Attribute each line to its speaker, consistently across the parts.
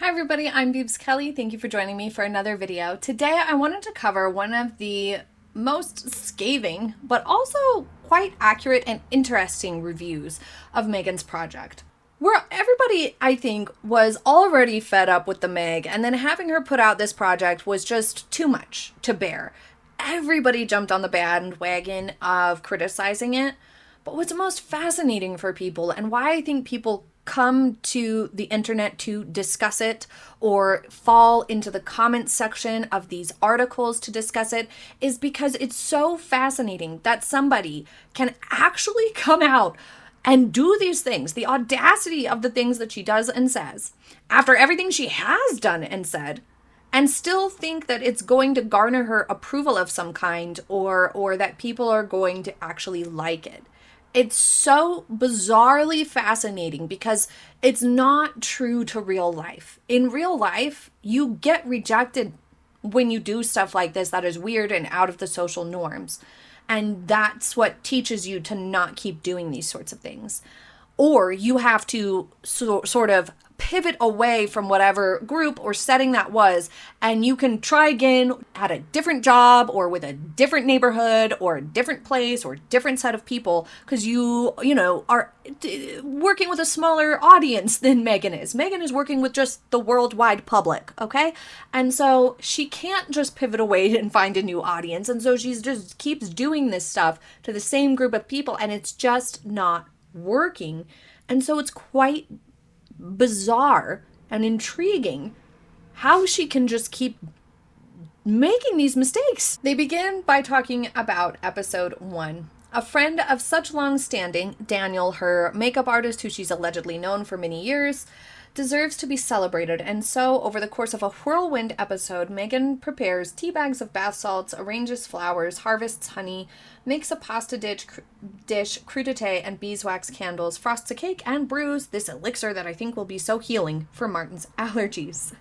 Speaker 1: Hi everybody, I'm Beebs Kelley. Thank you for joining me for another video. Today I wanted to cover one of the most scathing, but also quite accurate and interesting reviews of Meghan's project. Where everybody, I think, was already fed up with the Meg, and then having her put out this project was just too much to bear. Everybody jumped on the bandwagon of criticizing it. But what's most fascinating for people, and why I think people come to the internet to discuss it or fall into the comments section of these articles to discuss it, is because it's so fascinating that somebody can actually come out and do these things, the audacity of the things that she does and says, after everything she has done and said, and still think that it's going to garner her approval of some kind, or that people are going to actually like it. It's so bizarrely fascinating because it's not true to real life. In real life, you get rejected when you do stuff like this that is weird and out of the social norms. And that's what teaches you to not keep doing these sorts of things. Or you have to sort of pivot away from whatever group or setting that was, and you can try again at a different job or with a different neighborhood or a different place or different set of people, because you are working with a smaller audience than Meghan is. Meghan is working with just the worldwide public, okay? And so she can't just pivot away and find a new audience, and so she's just keeps doing this stuff to the same group of people, and it's just not working. And so it's quite bizarre and intriguing how she can just keep making these mistakes. They begin by talking about episode 1. A friend of such long standing, Daniel, her makeup artist who she's allegedly known for many years, deserves to be celebrated, and so over the course of a whirlwind episode, Meghan prepares tea bags of bath salts, arranges flowers, harvests honey, makes a pasta dish, crudité and beeswax candles, frosts a cake, and brews this elixir that I think will be so healing for Martin's allergies.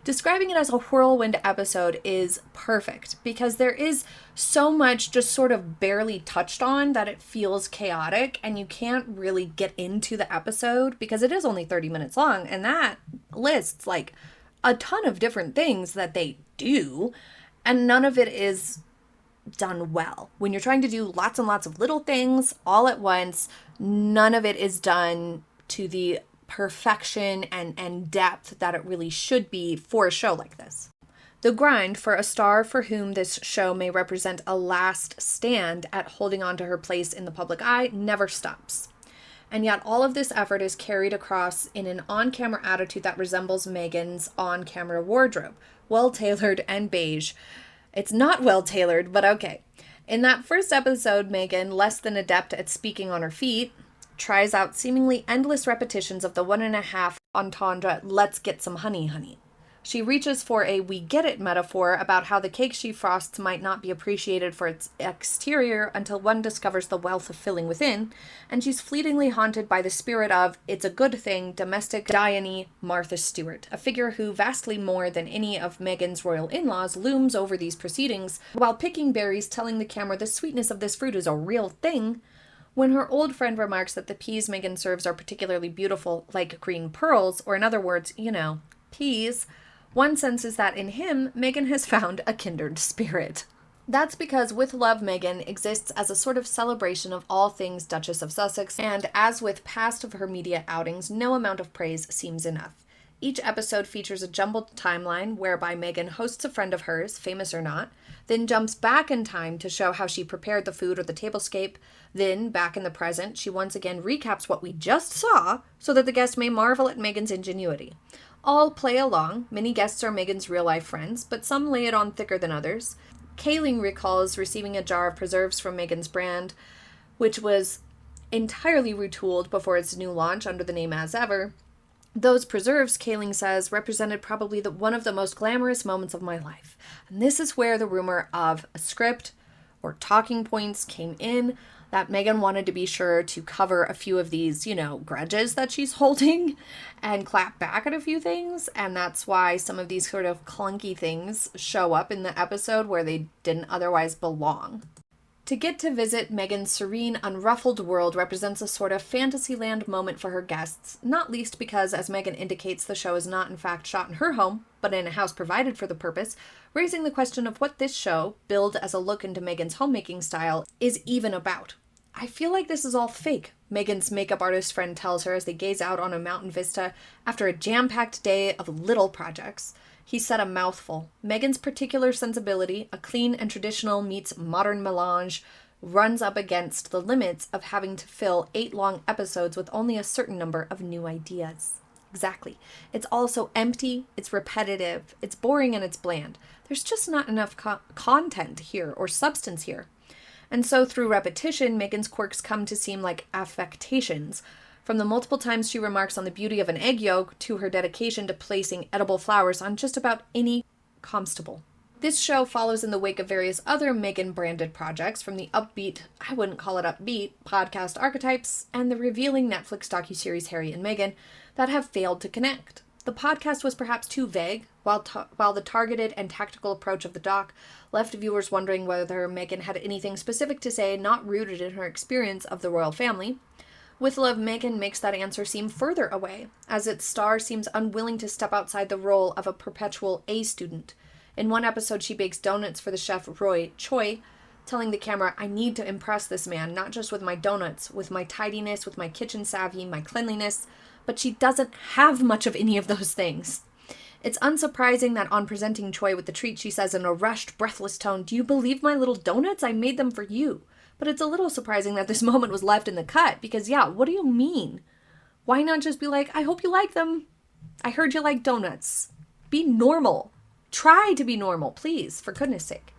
Speaker 1: Describing it as a whirlwind episode is perfect because there is so much just sort of barely touched on that it feels chaotic, and you can't really get into the episode because it is only 30 minutes long, and that lists like a ton of different things that they do, and none of it is done well. When you're trying to do lots and lots of little things all at once, none of it is done to the perfection and depth that it really should be for a show like this. The grind for a star for whom this show may represent a last stand at holding on to her place in the public eye never stops. And yet all of this effort is carried across in an on-camera attitude that resembles Meghan's on-camera wardrobe, well-tailored and beige. It's not well-tailored, but okay. In that first episode, Meghan, less than adept at speaking on her feet, tries out seemingly endless repetitions of the 1.5 entendre, let's get some honey, honey. She reaches for a we get it metaphor about how the cake she frosts might not be appreciated for its exterior until one discovers the wealth of filling within, and she's fleetingly haunted by the spirit of it's a good thing domestic Dione Martha Stewart, a figure who vastly more than any of Meghan's royal in-laws looms over these proceedings, while picking berries telling the camera the sweetness of this fruit is a real thing. When her old friend remarks that the peas Meghan serves are particularly beautiful, like green pearls, or in other words, peas, one senses that in him, Meghan has found a kindred spirit. That's because With Love Meghan exists as a sort of celebration of all things Duchess of Sussex, and as with past of her media outings, no amount of praise seems enough. Each episode features a jumbled timeline whereby Meghan hosts a friend of hers, famous or not, then jumps back in time to show how she prepared the food or the tablescape, then, back in the present, she once again recaps what we just saw so that the guest may marvel at Meghan's ingenuity. All play along. Many guests are Meghan's real-life friends, but some lay it on thicker than others. Kelley recalls receiving a jar of preserves from Meghan's brand, which was entirely retooled before its new launch under the name As Ever. Those preserves, Kelley says, represented probably one of the most glamorous moments of my life. And this is where the rumor of a script or talking points came in, that Meghan wanted to be sure to cover a few of these, grudges that she's holding and clap back at a few things. And that's why some of these sort of clunky things show up in the episode where they didn't otherwise belong. To get to visit Meghan's serene, unruffled world represents a sort of fantasyland moment for her guests, not least because, as Meghan indicates, the show is not in fact shot in her home, but in a house provided for the purpose, raising the question of what this show, billed as a look into Meghan's homemaking style, is even about. I feel like this is all fake, Meghan's makeup artist friend tells her as they gaze out on a mountain vista after a jam-packed day of little projects. He said a mouthful. Meghan's particular sensibility, a clean and traditional meets modern melange, runs up against the limits of having to fill 8 long episodes with only a certain number of new ideas. Exactly. It's also empty, it's repetitive, it's boring, and it's bland. There's just not enough content here or substance here. And so through repetition, Meghan's quirks come to seem like affectations. From the multiple times she remarks on the beauty of an egg yolk to her dedication to placing edible flowers on just about any constable. This show follows in the wake of various other Meghan-branded projects, from the upbeat, I wouldn't call it upbeat, podcast Archetypes, and the revealing Netflix docuseries Harry and Meghan, that have failed to connect. The podcast was perhaps too vague, while the targeted and tactical approach of the doc left viewers wondering whether Meghan had anything specific to say not rooted in her experience of the royal family. With Love Meghan makes that answer seem further away, as its star seems unwilling to step outside the role of a perpetual A student. In one episode, she bakes donuts for the chef Roy Choi, telling the camera, I need to impress this man, not just with my donuts, with my tidiness, with my kitchen savvy, my cleanliness, but she doesn't have much of any of those things. It's unsurprising that on presenting Choi with the treat, she says in a rushed, breathless tone, do you believe my little donuts? I made them for you. But it's a little surprising that this moment was left in the cut, because yeah, what do you mean? Why not just be like, I hope you like them. I heard you like donuts. Be normal. Try to be normal, please, for goodness sake.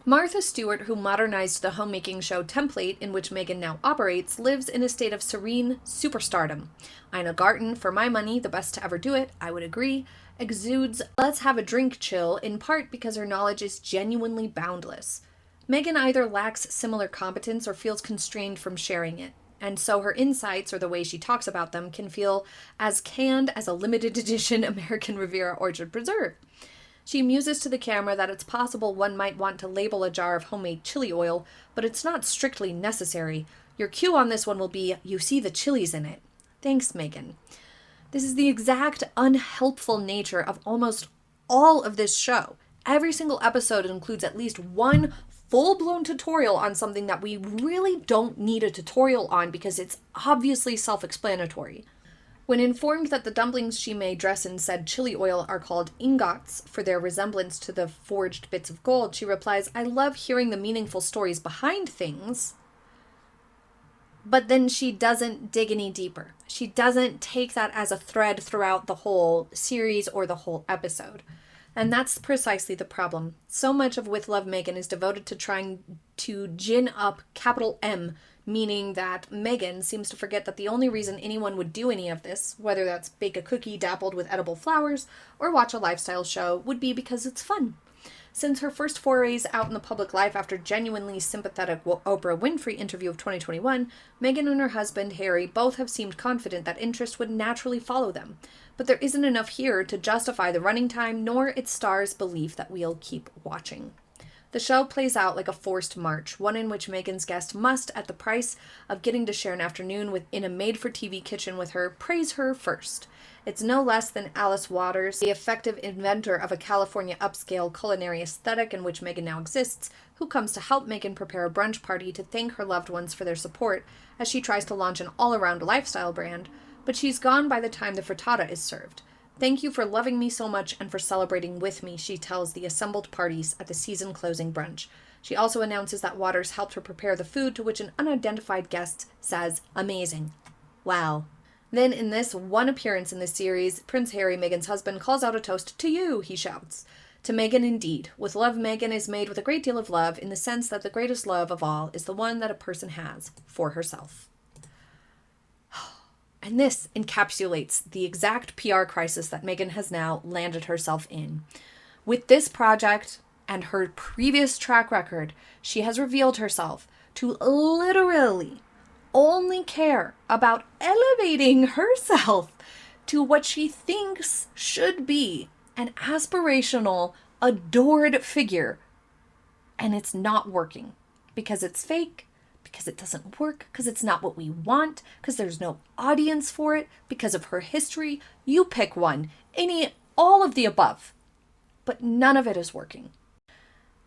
Speaker 1: Martha Stewart, who modernized the homemaking show template in which Meghan now operates, lives in a state of serene superstardom. Ina Garten, for my money, the best to ever do it, I would agree, exudes let's have a drink chill, in part because her knowledge is genuinely boundless. Meghan either lacks similar competence or feels constrained from sharing it, and so her insights, or the way she talks about them, can feel as canned as a limited edition American Riviera Orchard Preserve. She muses to the camera that it's possible one might want to label a jar of homemade chili oil, but it's not strictly necessary. Your cue on this one will be, you see the chilies in it. Thanks, Meghan. This is the exact unhelpful nature of almost all of this show. Every single episode includes at least one full-blown tutorial on something that we really don't need a tutorial on because it's obviously self-explanatory. When informed that the dumplings she may dress in said chili oil are called ingots for their resemblance to the forged bits of gold, she replies, I love hearing the meaningful stories behind things, but then she doesn't dig any deeper. She doesn't take that as a thread throughout the whole series or the whole episode. And that's precisely the problem. So much of With Love Meghan is devoted to trying to gin up capital M, meaning that Meghan seems to forget that the only reason anyone would do any of this, whether that's bake a cookie dappled with edible flowers or watch a lifestyle show, would be because it's fun. Since her first forays out in the public life after genuinely sympathetic Oprah Winfrey interview of 2021, Meghan and her husband, Harry, both have seemed confident that interest would naturally follow them. But there isn't enough here to justify the running time, nor its stars' belief that we'll keep watching. The show plays out like a forced march, one in which Meghan's guest must, at the price of getting to share an afternoon in a made-for-TV kitchen with her, praise her first. It's no less than Alice Waters, the effective inventor of a California upscale culinary aesthetic in which Meghan now exists, who comes to help Meghan prepare a brunch party to thank her loved ones for their support as she tries to launch an all-around lifestyle brand, but she's gone by the time the frittata is served. Thank you for loving me so much and for celebrating with me, she tells the assembled parties at the season-closing brunch. She also announces that Waters helped her prepare the food, to which an unidentified guest says, amazing. Wow. Then, in this one appearance in the series, Prince Harry, Meghan's husband, calls out a toast to you, he shouts. To Meghan, indeed. With Love Meghan is made with a great deal of love, in the sense that the greatest love of all is the one that a person has for herself. And this encapsulates the exact PR crisis that Meghan has now landed herself in. With this project and her previous track record, she has revealed herself to literally only care about elevating herself to what she thinks should be an aspirational, adored figure. And it's not working. because it's fake, because it doesn't work, because it's not what we want, because there's no audience for it, because of her history. You pick one, all of the above. But none of it is working.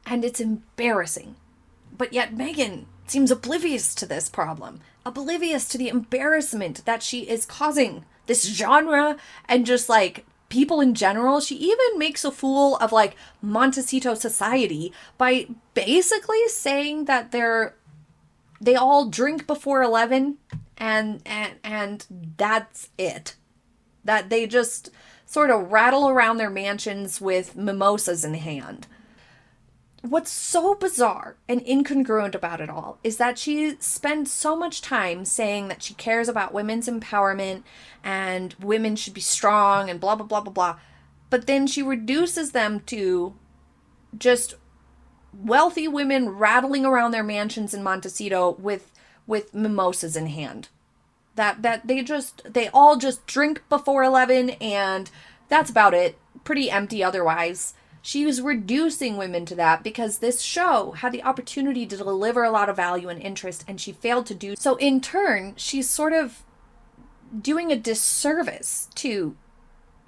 Speaker 1: And it's embarrassing. But yet Meghan seems oblivious to this problem, oblivious to the embarrassment that she is causing this genre and just like people in general. She even makes a fool of like Montecitan society by basically saying that they all drink before 11 and that's it. That they just sort of rattle around their mansions with mimosas in hand. What's so bizarre and incongruent about it all is that she spends so much time saying that she cares about women's empowerment and women should be strong and blah, blah, blah, blah, blah. But then she reduces them to just wealthy women rattling around their mansions in Montecito with mimosas in hand. That they all just drink before 11 and that's about it. Pretty empty otherwise. She was reducing women to that because this show had the opportunity to deliver a lot of value and interest, and she failed to do so. In turn, she's sort of doing a disservice to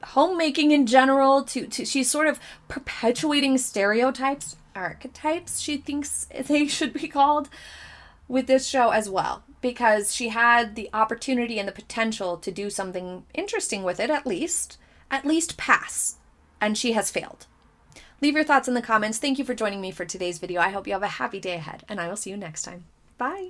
Speaker 1: homemaking in general, she's sort of perpetuating stereotypes, archetypes, she thinks they should be called, with this show as well, because she had the opportunity and the potential to do something interesting with it, at least pass, and she has failed. Leave your thoughts in the comments. Thank you for joining me for today's video. I hope you have a happy day ahead, and I will see you next time. Bye.